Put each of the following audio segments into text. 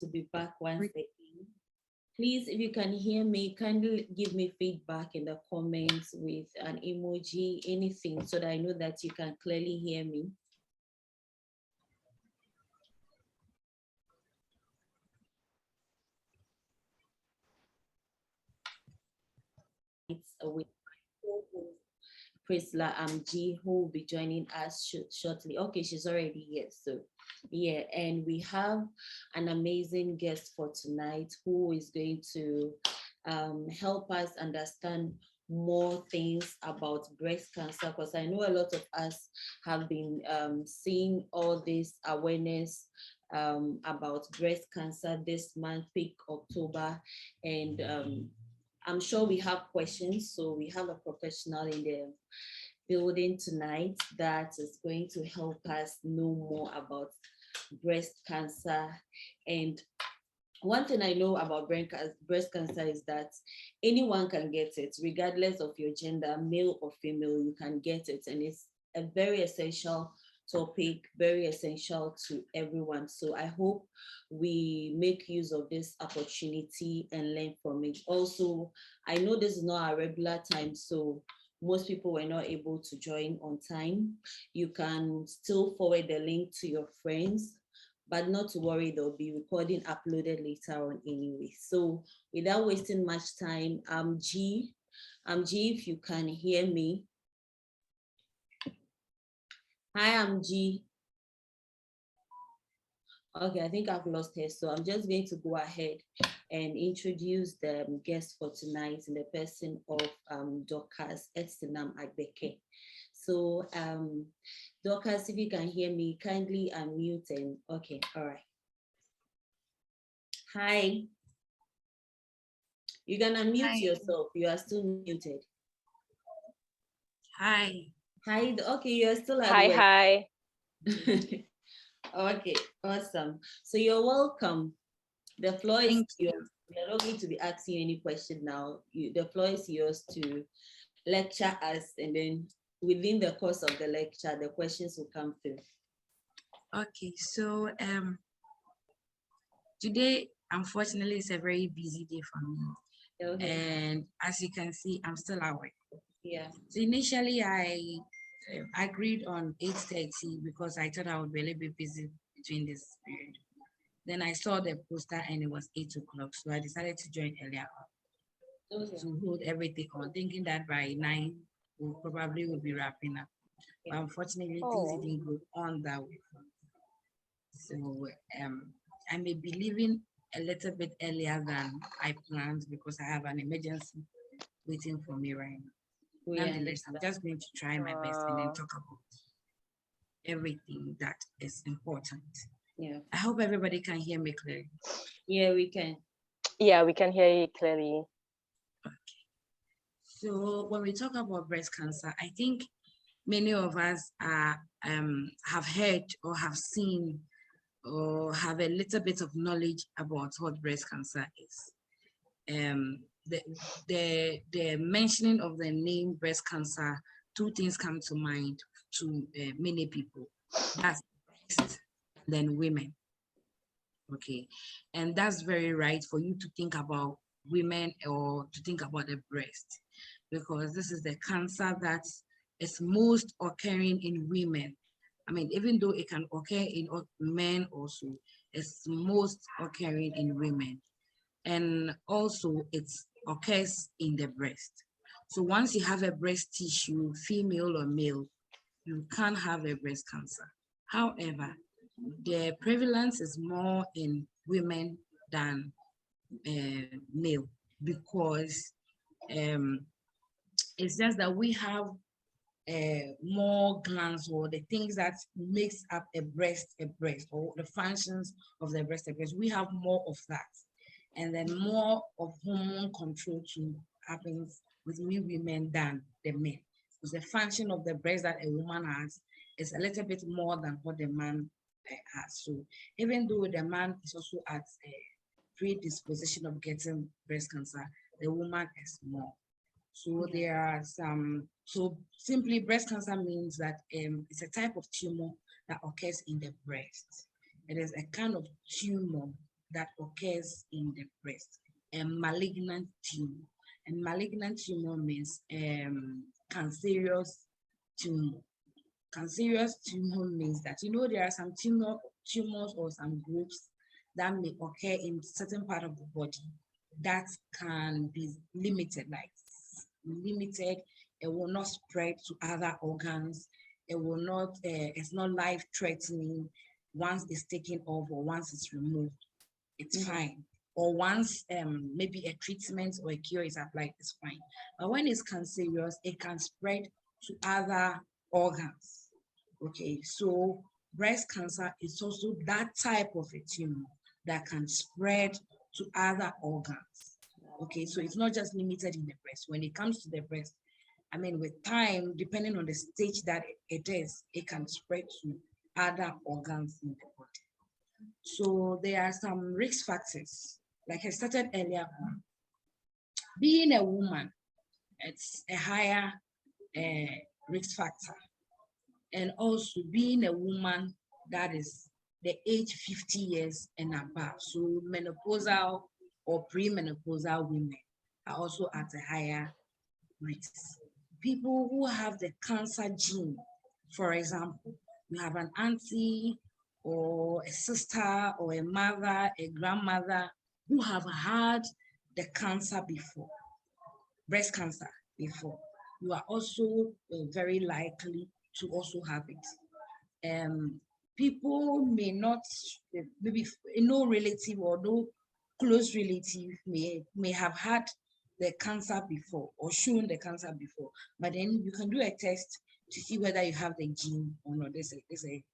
To be back once again. Please, if you can hear me, kindly give me feedback in the comments with an emoji, anything, so that I know that you can clearly hear me. It's with Priscilla G, who will be joining us shortly. Okay, she's already here. So, yeah, and we have an amazing guest for tonight who is going to help us understand more things about breast cancer, because I know a lot of us have been seeing all this awareness about breast cancer this month, peak October, and I'm sure we have questions, so we have a professional in the building tonight that is going to help us know more about breast cancer. And one thing I know about breast cancer is that anyone can get it, regardless of your gender, male or female, you can get it. And it's a very essential topic, very essential to everyone. So I hope we make use of this opportunity and learn from it. Also, I know this is not our regular time, so most people were not able to join on time. You can still forward the link to your friends, but not to worry, there'll be recording uploaded later on anyway. So without wasting much time, G, if you can hear me. Hi, I'm G. Okay, I think I've lost her. So I'm just going to go ahead and introduce the guest for tonight in the person of Dorcas Esinam Agbeke. So Dorcas, if you can hear me, kindly unmute and okay, all right. Hi. You can unmute yourself. You are still muted. Hi. Hi. Okay, you are still at work. Hi. Okay, awesome. So you're welcome. The floor is yours. We're not going to be asking you any question now. The floor is yours to lecture us, and then within the course of the lecture, the questions will come through. Okay, so today, unfortunately, it's a very busy day for me. Okay. And as you can see, I'm still at work. Yeah. So initially, I agreed on 8:30 because I thought I would really be busy between this period. Then I saw the poster and it was 8 o'clock, so I decided to join earlier to hold everything on, thinking that by 9 we probably will be wrapping up. But unfortunately, things didn't go on that way. So I may be leaving a little bit earlier than I planned because I have an emergency waiting for me right now. Nonetheless, I'm just going to try my best and then talk about everything that is important. Yeah. I hope everybody can hear me clearly. Yeah, we can. Yeah, we can hear you clearly. Okay. So when we talk about breast cancer, I think many of us have heard or have seen or have a little bit of knowledge about what breast cancer is. The mentioning of the name breast cancer, two things come to mind to many people. That's breast, then women. Okay, and that's very right for you to think about women or to think about the breast, because this is the cancer that is most occurring in women. I mean, even though it can occur in men also, it's most occurring in women. And also it occurs in the breast. So once you have a breast tissue, female or male, you can't have a breast cancer. However, the prevalence is more in women than male because it's just that we have more glands or the things that makes up a breast, or the functions of the breast, a breast. We have more of that. And then more of hormone control happens with women than the men. Because the function of the breast that a woman has is a little bit more than what the man has. So even though the man is also at a predisposition of getting breast cancer, the woman is more. So there are some, so simply breast cancer means that it's a type of tumor that occurs in the breast. It is a kind of tumor that occurs in the breast, a malignant tumor. And malignant tumor means cancerous tumor. Cancerous tumor means that, there are some tumors or some groups that may occur in certain part of the body that can be limited, it will not spread to other organs, it's not life-threatening once it's taken off or once it's removed, it's fine. Or once maybe a treatment or a cure is applied, it's fine. But when it's cancerous, it can spread to other organs. Okay, so breast cancer is also that type of a tumor that can spread to other organs. Okay, so it's not just limited in the breast. When it comes to the breast, with time, depending on the stage that it is, it can spread to other organs in the body. So there are some risk factors. Like I started earlier on, being a woman, it's a higher risk factor. And also being a woman that is the age 50 years and above. So menopausal or premenopausal women are also at a higher risk. People who have the cancer gene, for example, you have an auntie or a sister or a mother, a grandmother who have had the cancer before, breast cancer before, you are also very likely to also have it. People may not, maybe no relative or no close relative may have had the cancer before or shown the cancer before, but then you can do a test to see whether you have the gene or not. There's a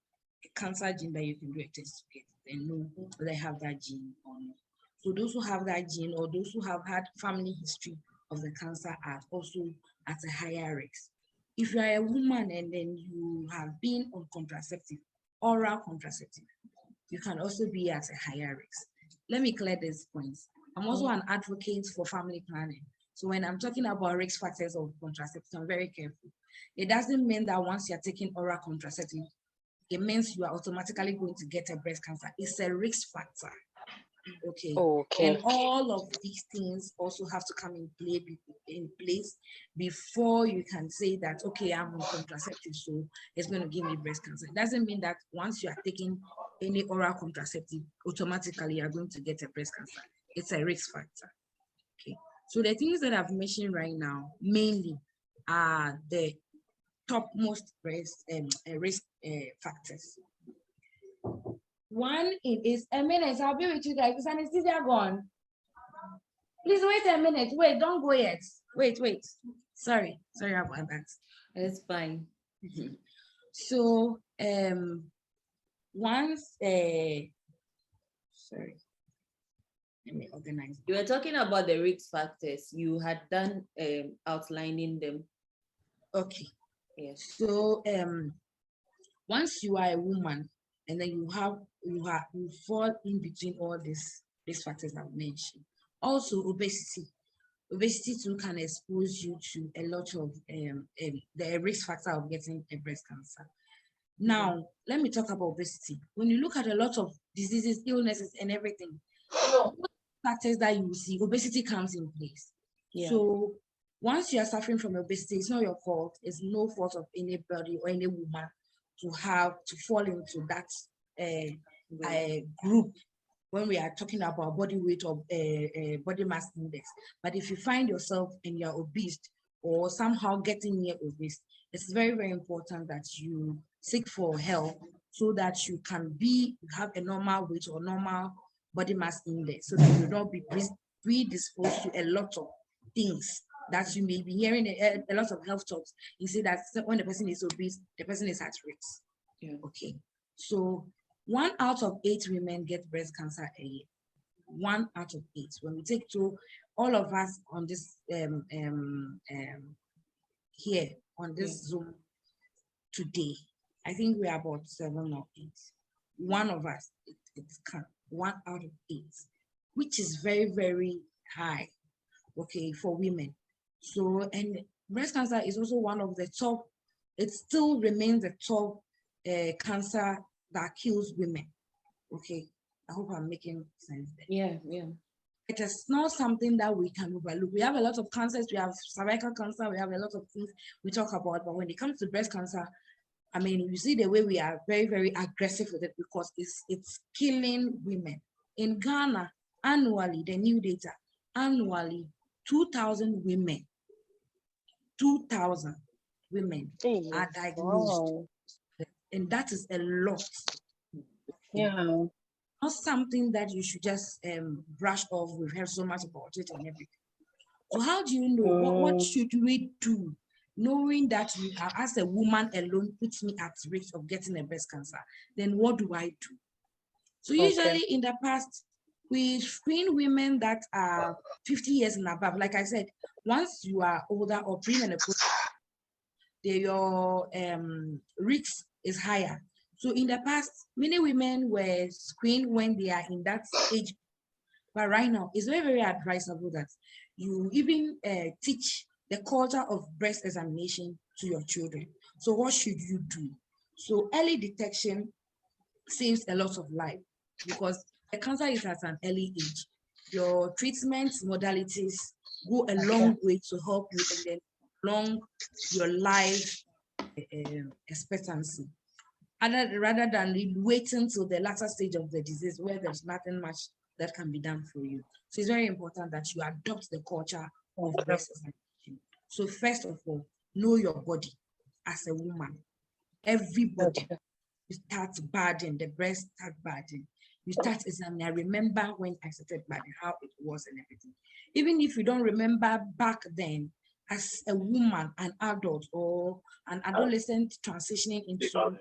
cancer gene that you can do a test to get and know whether they have that gene or not. So those who have that gene or those who have had family history of the cancer are also at a higher risk. If you are a woman and then you have been on contraceptive, oral contraceptive, you can also be at a higher risk. Let me clear these points. I'm also an advocate for family planning. So when I'm talking about risk factors of contraception, I'm very careful. It doesn't mean that once you're taking oral contraceptive, it means you are automatically going to get a breast cancer. It's a risk factor. Okay. And all of these things also have to come in place before you can say that, okay, I'm on contraceptive, so it's going to give me breast cancer. It doesn't mean that once you are taking any oral contraceptive, automatically you're going to get a breast cancer. It's a risk factor. Okay. So the things that I've mentioned right now mainly are the topmost risk factors. One is a minute. I'll be with you guys. Is anesthesia gone? Please wait a minute. Wait, don't go yet. Wait. Sorry about that. It's fine. So once sorry. Let me organize. You were talking about the risk factors. You had done outlining them. Okay. Yes. So once you are a woman and then you fall in between all these factors I've mentioned. Also obesity. Obesity too can expose you to a lot of the risk factor of getting a breast cancer. Now, let me talk about obesity. When you look at a lot of diseases, illnesses, and everything, factors that you see, obesity comes in place. Yeah. So once you are suffering from obesity, it's not your fault. It's no fault of anybody or any woman to fall into that group when we are talking about body weight or body mass index. But if you find yourself and you're obese or somehow getting near obese, it's very, very important that you seek for help so that you can have a normal weight or normal body mass index so that you don't be predisposed to a lot of things that you may be hearing a lot of health talks. You see that when the person is obese, the person is at risk. Yeah. Okay. So 1 out of 8 women get breast cancer a year. 1 out of 8. When we take to all of us on this here on this Zoom today, I think we are about 7 or 8. One of us, it's 1 out of 8, which is very, very high, okay, for women. So, and breast cancer is also one of the top, it still remains the top cancer that kills women, okay? I hope I'm making sense there. Yeah. It is not something that we can overlook. We have a lot of cancers. We have cervical cancer. We have a lot of things we talk about. But when it comes to breast cancer, I mean, you see the way we are very, very aggressive with it because it's killing women. In Ghana, annually, the new data, annually, 2,000 women, 2,000 women are diagnosed. Wow. And that is a lot. Yeah. Not something that you should just brush off. We've heard so much about it and everything. So how do you know what should we do, knowing that you are, as a woman alone puts me at risk of getting a breast cancer? Then what do I do? So usually in the past, we screen women that are 50 years and above. Like I said, once you are older or premenopause, your risk is higher. So in the past, many women were screened when they are in that age. But right now, it's very, very advisable that you even teach the culture of breast examination to your children. So what should you do? So early detection saves a lot of life because the cancer is at an early age. Your treatment modalities go a long way to help you and then prolong your life expectancy. Rather than waiting till the latter stage of the disease where there's nothing much that can be done for you. So it's very important that you adopt the culture of breast examination. So first of all, know your body as a woman. Everybody, you start bathing, the breast start bathing. You start examining. I remember when I started bathing, how it was and everything. Even if you don't remember back then, as a woman, an adult, or an adolescent transitioning into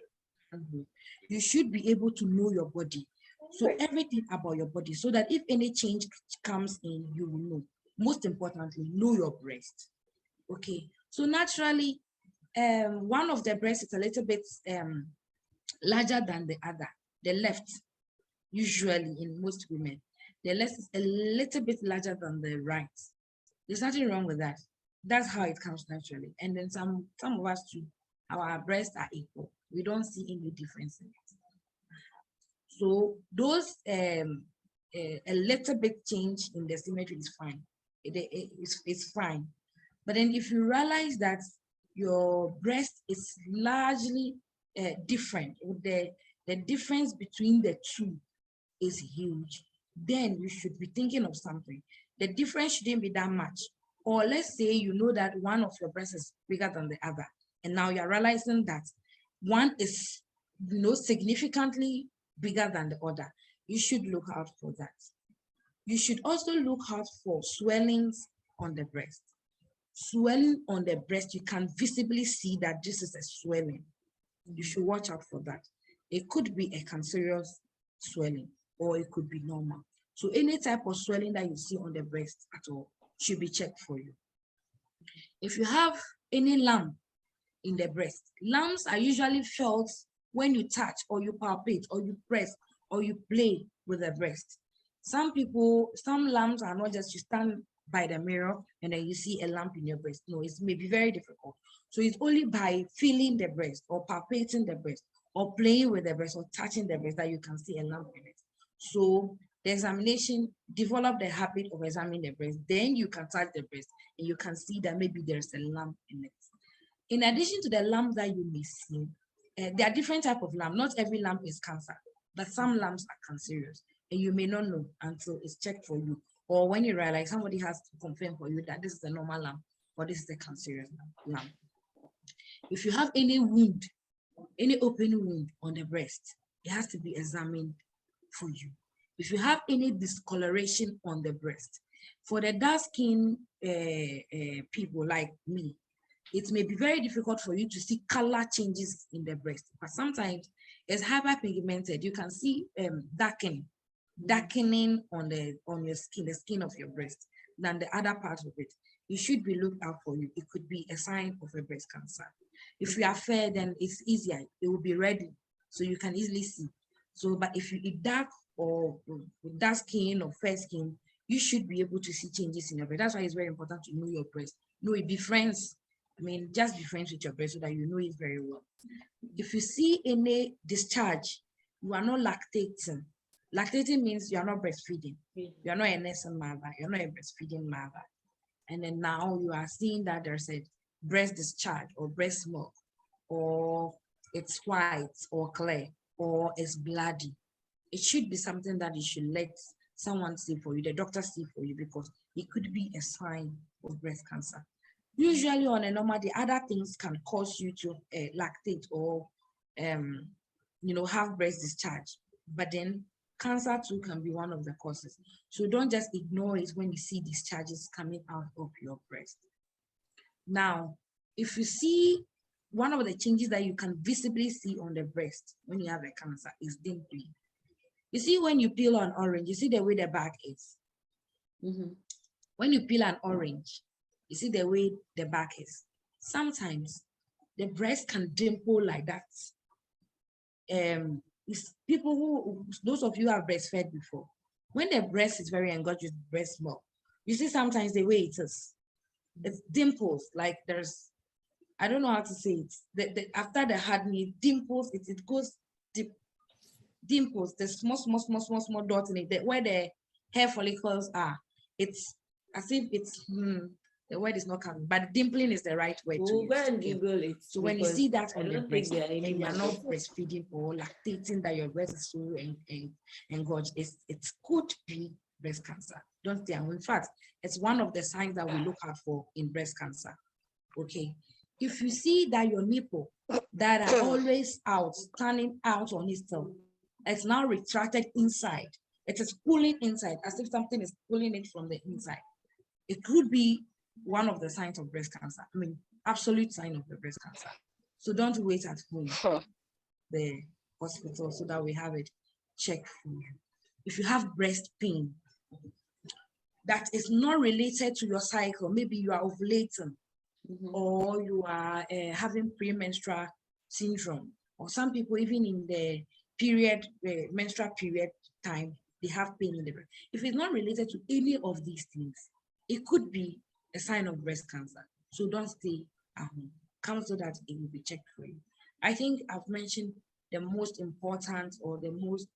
manhood, you should be able to know your body. So everything about your body, so that if any change comes in, you will know. Most importantly, know your breast. Okay. So naturally, one of the breasts is a little bit larger than the other. The left, usually in most women, the left is a little bit larger than the right. There's nothing wrong with that. That's how it comes naturally. And then some of us too, our breasts are equal. We don't see any difference in it. So those a little bit change in the symmetry is fine. It's fine. But then if you realize that your breast is largely different, the difference between the two is huge, then you should be thinking of something. The difference shouldn't be that much. Or let's say you know that one of your breasts is bigger than the other, and now you're realizing that one is, significantly bigger than the other. You should look out for that. You should also look out for swellings on the breast. Swelling on the breast, you can visibly see that this is a swelling. You should watch out for that. It could be a cancerous swelling or it could be normal. So any type of swelling that you see on the breast at all should be checked for you. If you have any lump in the breast, lumps are usually felt when you touch or you palpate or you press or you play with the breast. Some lumps are not just you stand by the mirror and then you see a lump in your breast. No, it may be very difficult. So it's only by feeling the breast or palpating the breast or playing with the breast or touching the breast that you can see a lump in it. So the examination, develop the habit of examining the breast. Then you can touch the breast and you can see that maybe there's a lump in it. In addition to the lump that you may see, there are different types of lump. Not every lump is cancer, but some lumps are cancerous, and you may not know until it's checked for you, or when you realize somebody has to confirm for you that this is a normal lump or this is a cancerous lump. If you have any wound, any open wound on the breast, it has to be examined for you. If you have any discoloration on the breast, for the dark skin people like me, it may be very difficult for you to see color changes in the breast, but sometimes it's hyperpigmented. You can see darkening on your skin, the skin of your breast, than the other part of it. You should be looked out for you. It could be a sign of a breast cancer. If you are fair, then it's easier. It will be ready, so you can easily see. So, but if you eat dark or dark skin or fair skin, you should be able to see changes in your breast. That's why it's very important to know your breast. Know it, be friends. Just be friends with your breast so that you know it very well. If you see any discharge, you are not lactating. Lactating means you are not breastfeeding. You are not a nursing mother. You're not a breastfeeding mother. And then now you are seeing that there's a breast discharge or breast milk, or it's white or clear, or it's bloody. It should be something that you should let someone see for you, the doctor see for you, because it could be a sign of breast cancer. Usually on a normal day, other things can cause you to lactate or have breast discharge. But then cancer too can be one of the causes. So don't just ignore it when you see discharges coming out of your breast. Now, if you see one of the changes that you can visibly see on the breast when you have a cancer is dimpling. You see, when you peel an orange, you see the way the back is. When you peel an orange, you see the way the back is. Sometimes the breast can dimple like that. It's people who, those of you who have breastfed before, when the breast is very engorged with breast milk, you see sometimes the way it is, it's dimples, like there's, I don't know how to say it. After the hardening, dimples, it goes deep. Dimples, the small dots in it, where the hair follicles are. It's as if it's the word is not coming, but dimpling is the right word to use. Go and Google it. So when you see that on the breast, and you are not breastfeeding or lactating, that your breast is so engorged, it could be breast cancer. Don't stay. In fact, it's one of the signs that we look out for in breast cancer. Okay. If you see that your nipple that are always out, standing out on itself, it's now retracted inside. It is pulling inside, as if something is pulling it from the inside. It could be one of the signs of breast cancer. I mean, absolute sign of the breast cancer. So don't wait at home, the hospital, so that we have it checked for you. If you have breast pain that is not related to your cycle, maybe you are ovulating, or you are having premenstrual syndrome, or some people even in the period, menstrual period time, they have pain in the breast. If it's not related to any of these things, it could be a sign of breast cancer. So don't stay at home. Come so that it will be checked for you. I think I've mentioned the most important, or the most,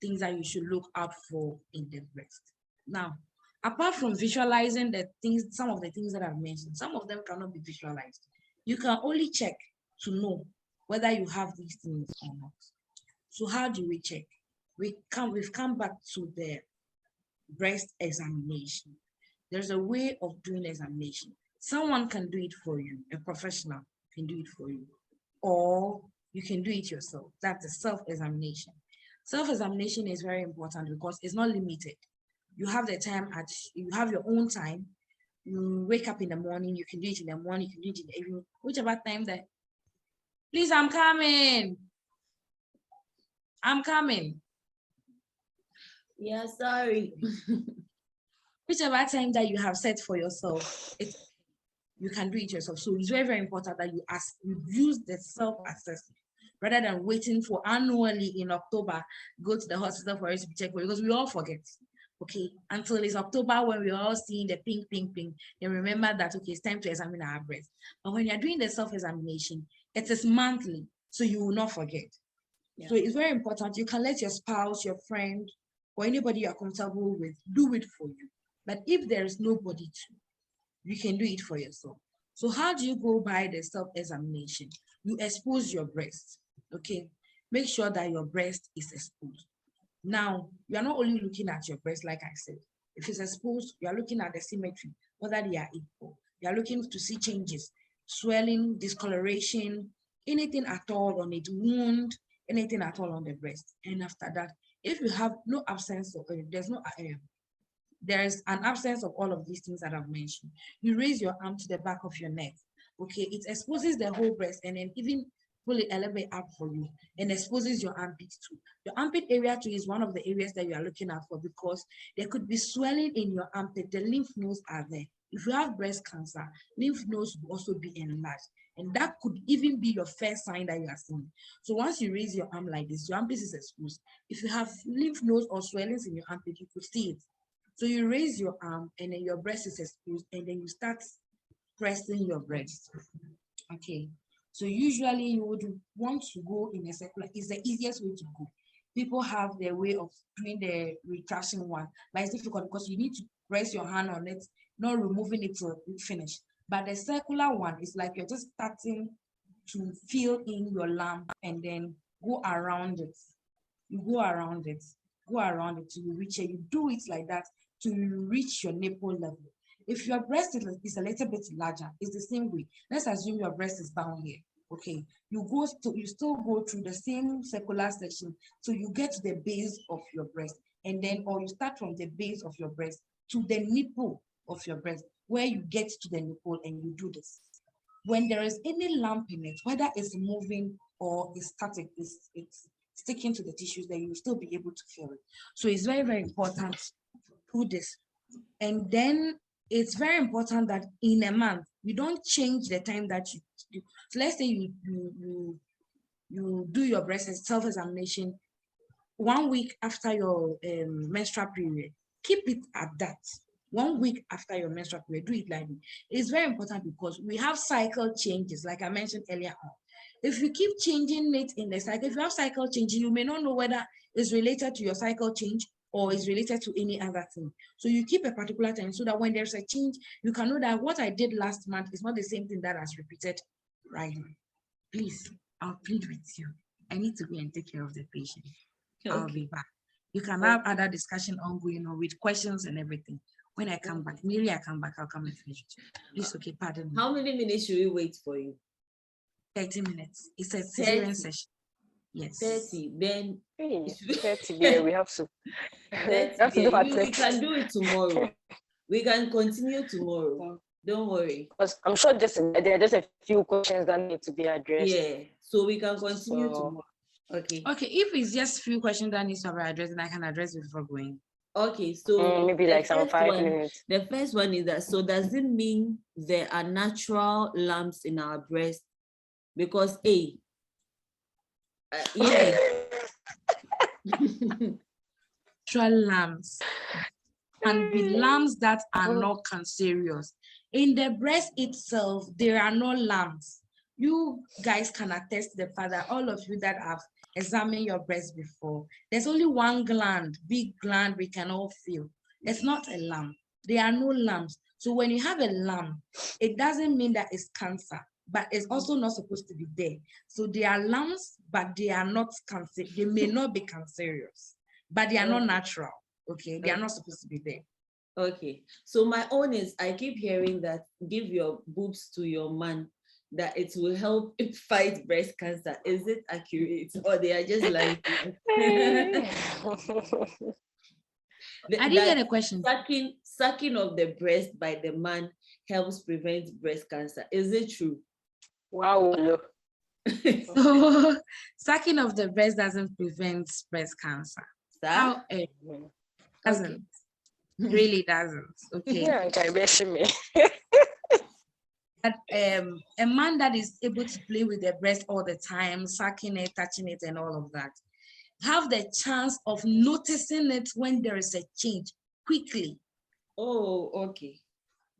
things that you should look out for in the breast. Now, apart from visualizing the things, some of the things that I've mentioned, some of them cannot be visualized. You can only check to know whether you have these things or not. So how do we check? We've come back to the breast examination. There's a way of doing examination. Someone can do it for you, a professional can do it for you, or you can do it yourself. That's a self-examination. Self-examination is very important because it's not limited. You have the time you have your own time. You wake up in the morning, you can do it in the morning, you can do it in the evening, whichever time that. Please, I'm coming. Yeah, sorry. Whichever time that you have set for yourself, you can do it yourself. So it's very, very important that you use the self-assessment rather than waiting for annually in October, go to the hospital for it to be checked for you, because we all forget. Okay, until it's October when we're all seeing the pink, then remember that, okay, it's time to examine our breast. But when you're doing the self-examination, it is monthly, so you will not forget. So it's very important. You can let your spouse, your friend, or anybody you're comfortable with do it for you. But if there is nobody to, you can do it for yourself. So how do you go by the self-examination? You expose your breast, okay? Make sure that your breast is exposed. Now, you are not only looking at your breast, like I said. If it's exposed, you are looking at the symmetry, whether they are equal. You are looking to see changes, swelling, discoloration, anything at all on it, wound, anything at all on the breast. And after that, if you have no absence of, there is an absence of all of these things that I've mentioned, you raise your arm to the back of your neck. Okay, it exposes the whole breast, and then even pull it a little bit up for you and exposes your armpit too. Your armpit area too is one of the areas that you are looking at for, because there could be swelling in your armpit. The lymph nodes are there. If you have breast cancer, lymph nodes will also be enlarged, and that could even be your first sign that you are seeing. So once you raise your arm like this, your armpit is exposed. If you have lymph nodes or swellings in your armpit, you could see it. So you raise your arm, and then your breast is exposed, and then you start pressing your breast. Okay. So usually you would want to go in a circular. It's the easiest way to go. people have their way of doing the retraction one, but it's difficult because you need to press your hand on it, not removing it till you finish. But the circular one is like you're just starting to fill in your lamp and then go around it. You go around it, till you reach it. You do it like that to reach your nipple level. If your breast is a little bit larger, it's the same way. Let's assume your breast is down here. Okay, you still go through the same circular section so you get to the base of your breast, and then or you start from the base of your breast to the nipple of your breast, where you get to the nipple and you do this. When there is any lump in it, whether it's moving or it's static, it's sticking to the tissues, then you'll still be able to feel it. So it's very, very important to do this. And then it's very important that in a month, you don't change the time that you do. So let's say you do your breast self-examination 1 week after your menstrual period. Keep it at that. 1 week after your menstrual period, do it like that. It's very important because we have cycle changes, like I mentioned earlier on. If you keep changing it in the cycle, if you have cycle changing, you may not know whether it's related to your cycle change or is related to any other thing. So you keep a particular time so that when there's a change, you can know that what I did last month is not the same thing that has repeated right now. Please, I'll plead with you. I need to go and take care of the patient. Okay. I'll be back. You can have other discussion ongoing or with questions and everything. When I come back, maybe I come back, I'll come and finish it. Please, okay, pardon me. How many minutes should we wait for you? 30 minutes. It's a cesarean session. Yes. 30. Then 30, yeah, we have to. 30, we can do it tomorrow. We can continue tomorrow. Don't worry. Because I'm sure there are just a few questions that need to be addressed. Yeah, so we can continue tomorrow. Okay. Okay, if it's just few questions that needs to be addressed, then I can address it before going. Okay, so maybe like some 5 minutes. The first one is that, so does it mean there are natural lumps in our breast? Because yeah. Natural lumps can be lumps that are not cancerous. In the breast itself, there are no lumps. You guys can attest to the fact that all of you that have examined your breast before, there's only one gland, big gland we can all feel. It's not a lump. There are no lumps. So when you have a lump, it doesn't mean that it's cancer, but it's also not supposed to be there. So there are lumps, but they are not cancer. They may not be cancerous, but they are not natural. Okay, they are not supposed to be there. Okay, so my own is, I keep hearing that give your boobs to your man, that it will help fight breast cancer. Is it accurate, or they are just like I didn't get a question. Sucking of the breast by the man helps prevent breast cancer. Is it true? Wow. So sucking of the breast doesn't prevent breast cancer. How it doesn't. Okay. Really doesn't. Okay. Yeah, But, a man that is able to play with the breast all the time, sucking it, touching it, and all of that, have the chance of noticing it when there is a change quickly. Oh, okay.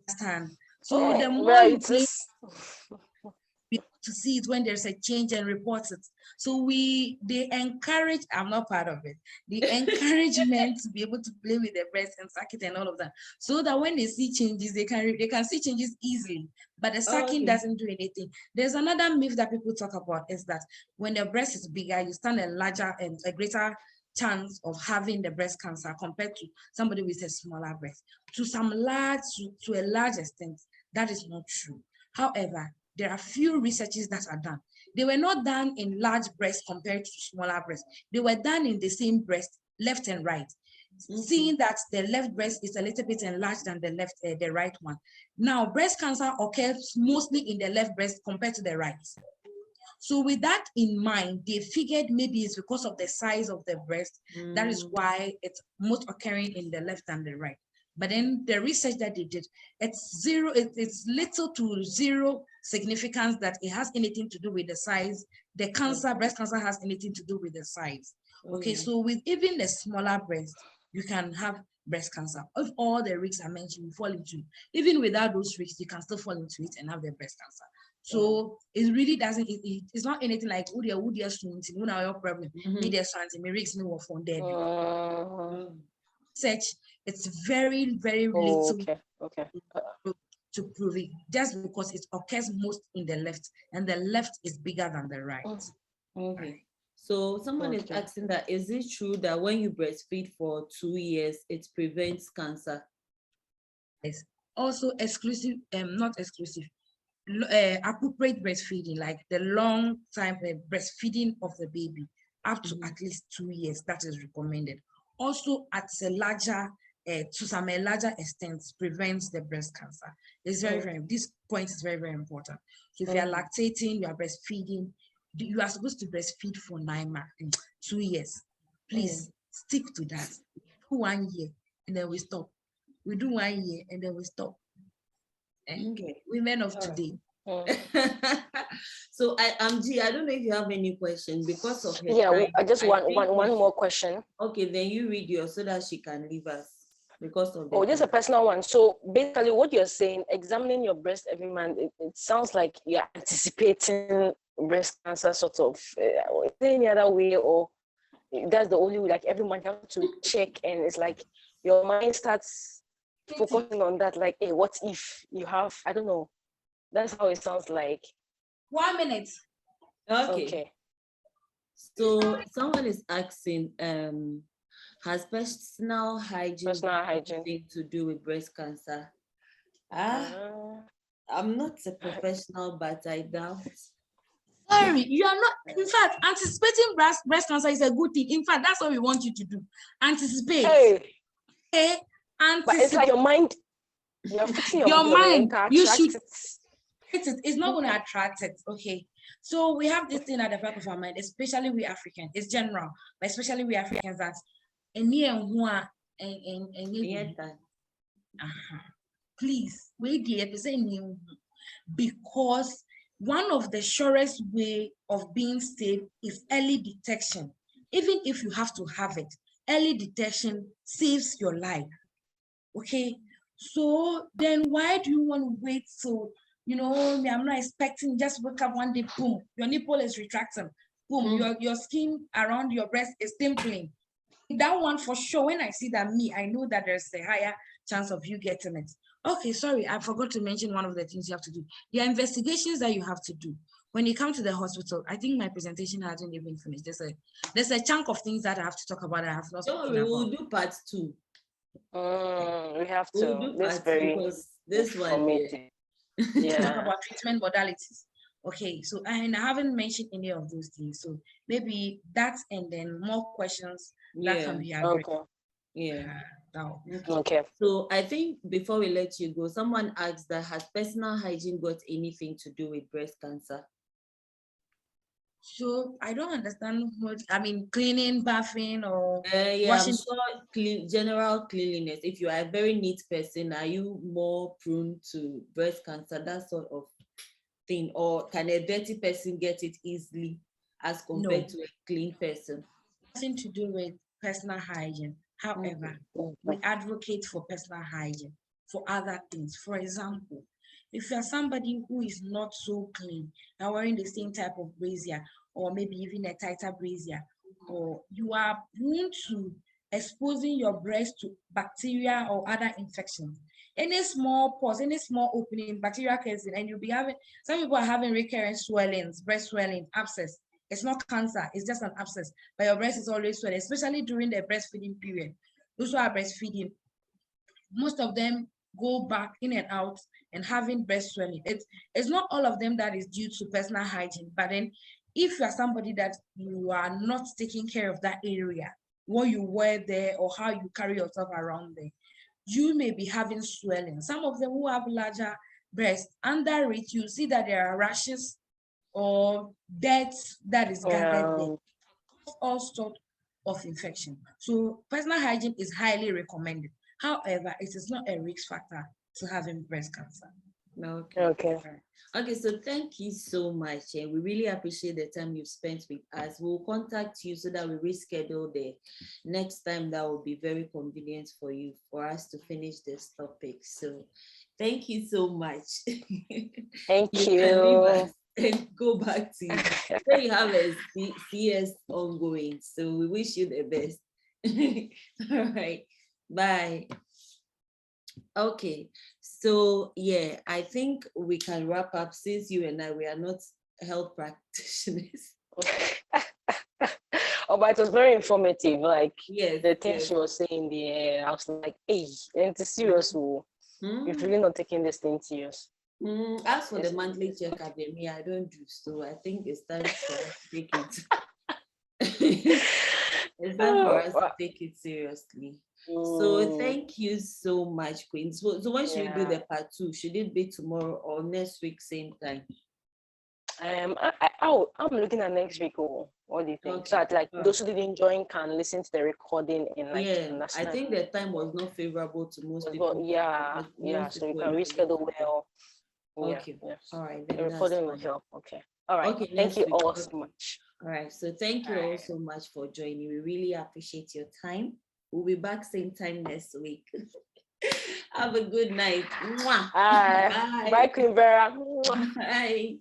Understand? So the more you play to see it when there's a change and report it. So they encourage, I'm not part of it, the encouragement to be able to play with the breast and suck it and all of that, so that when they see changes, they can see changes easily, but the sucking doesn't do anything. There's another myth that people talk about, is that when the breast is bigger, you stand a larger and a greater chance of having the breast cancer compared to somebody with a smaller breast. To a large extent, that is not true. However, there are few researches that are done. They were not done in large breasts compared to smaller breasts. They were done in the same breast, left and right. Seeing that the left breast is a little bit enlarged than the right one. Now, breast cancer occurs mostly in the left breast compared to the right. So with that in mind, they figured maybe it's because of the size of the breast. That is why it's most occurring in the left and the right. But then the research that they did, it's little to zero significance that it has anything to do with the size. The cancer, breast cancer, has anything to do with the size. Okay, so with even the smaller breast, you can have breast cancer. Of all the risks I mentioned, you fall into, even without those risks, you can still fall into it and have the breast cancer. So it really doesn't, it's not anything like, oh, dear, students, you know, your problem. Me, there's something, me, risk, me, work on there. Such, it's very, very little Okay. to prove it, just because it occurs most in the left, and the left is bigger than the right. Okay. So someone is asking that, is it true that when you breastfeed for 2 years, it prevents cancer? Yes. Also exclusive, not exclusive, appropriate breastfeeding, like the long time breastfeeding of the baby, up to at least 2 years, that is recommended. Also at a larger, to some a larger extent, prevents the breast cancer. It's very, very, this point is very, very important. So if you are lactating, you are breastfeeding, you are supposed to breastfeed for 9 months, 2 years. Please stick to that. Do 1 year and then we stop. We do 1 year and then we stop. Okay. Women of today. So G, I don't know if you have any questions because of her Yeah, time. I just want think one more question. Okay, then you read yours so that she can leave us because of the Oh, just a time. personal one. So basically what you're saying, examining your breast every month, it sounds like you're anticipating breast cancer sort of. Is there any other way, or that's the only way? Like every month you have to check, and it's like your mind starts focusing on that, like, hey, what if you have, I don't know. That's how it sounds like. 1 minute. Okay. So someone is asking, has personal hygiene anything to do with breast cancer? I'm not a professional, but I doubt. Sorry, you are not. In fact, anticipating breast cancer is a good thing. In fact, that's what we want you to do. Anticipate. Hey. But it's like your mind. You're fixing your mind. You should. It. It's not going to attract it. Okay. So we have this thing at the back of our mind, especially we Africans. It's general, but especially we Africans, that please wait there, because one of the surest way of being safe is early detection. Even if you have to have it, early detection saves your life. Okay. So then why do you want to wait? So, I'm not expecting, just wake up one day, boom, your nipple is retracting, boom, your skin around your breast is dimpling. That one for sure, when I see that, I know that there's a higher chance of you getting it. Okay, sorry, I forgot to mention one of the things you have to do. There are investigations that you have to do. When you come to the hospital, I think my presentation hasn't even finished. There's a chunk of things that I have to talk about. I have not spoken about. We'll do part 2. We have to. We'll do part 2 because this one here. Talk about treatment modalities. Okay, so and I haven't mentioned any of those things. So maybe that, and then more questions that can be addressed. Okay. So I think before we let you go, someone asked that, has personal hygiene got anything to do with breast cancer? So I don't understand what cleaning, bathing, or washing. I'm sure general cleanliness. If you are a very neat person, are you more prone to breast cancer? That sort of thing, or can a dirty person get it easily as compared to a clean person? Nothing to do with personal hygiene. However, we advocate for personal hygiene for other things. For example, if you're somebody who is not so clean and wearing the same type of brassiere, or maybe even a tighter brassiere, or you are prone to exposing your breast to bacteria or other infections. Any small pores, any small opening, bacteria gets in, and you'll be having, some people are having recurrent swellings, breast swelling, abscess. It's not cancer, it's just an abscess, but your breast is always swelling, especially during the breastfeeding period. Those who are breastfeeding, most of them go back in and out and having breast swelling. It's not all of them that is due to personal hygiene, but then if you are somebody that you are not taking care of that area, what you wear there or how you carry yourself around there, you may be having swelling. Some of them who have larger breasts, under it, you see that there are rashes or dirt that is gathered there. All sorts of infection. So personal hygiene is highly recommended. However, it is not a risk factor to having breast cancer. Okay. Okay. All right. Okay, so thank you so much. And we really appreciate the time you've spent with us. We'll contact you so that we reschedule the next time that will be very convenient for you for us to finish this topic. So thank you so much. Thank You can leave us you. and go back to you. So you have a CS ongoing. So we wish you the best. All right. Bye. Okay, so yeah, I think we can wrap up since you and I we are not health practitioners. Oh, but it was very informative. Like Yes, the things yes. she was saying there, I was like, hey, it's serious. Oh. You've really not taken this thing serious. As for the Yes, monthly it's good. checkup, me, I don't do so. I think it's time for us to take it. It's time for Oh, us to wow. take it seriously. So Mm, thank you so much, Queen. So when should we do yeah. the part 2? Should it be tomorrow or next week, same time? I'm looking at next week. Oh, what do you think? So Okay. that like All right. those who didn't join can listen to the recording and like Yeah, I understand. think the time was not favorable to most Well, people yeah, because yeah. most So you people were can not able reschedule to do. well. Yeah, Okay, yes. all right, The then that's recording will fine. help. Okay. All right. Okay, Thank next you week. all so Okay. much. All right, so thank All you all right. so much for joining. We really appreciate your time. We'll be back same time next week. Have a good night. Mwah. All right. Bye, Bye. Queen Vera. Bye.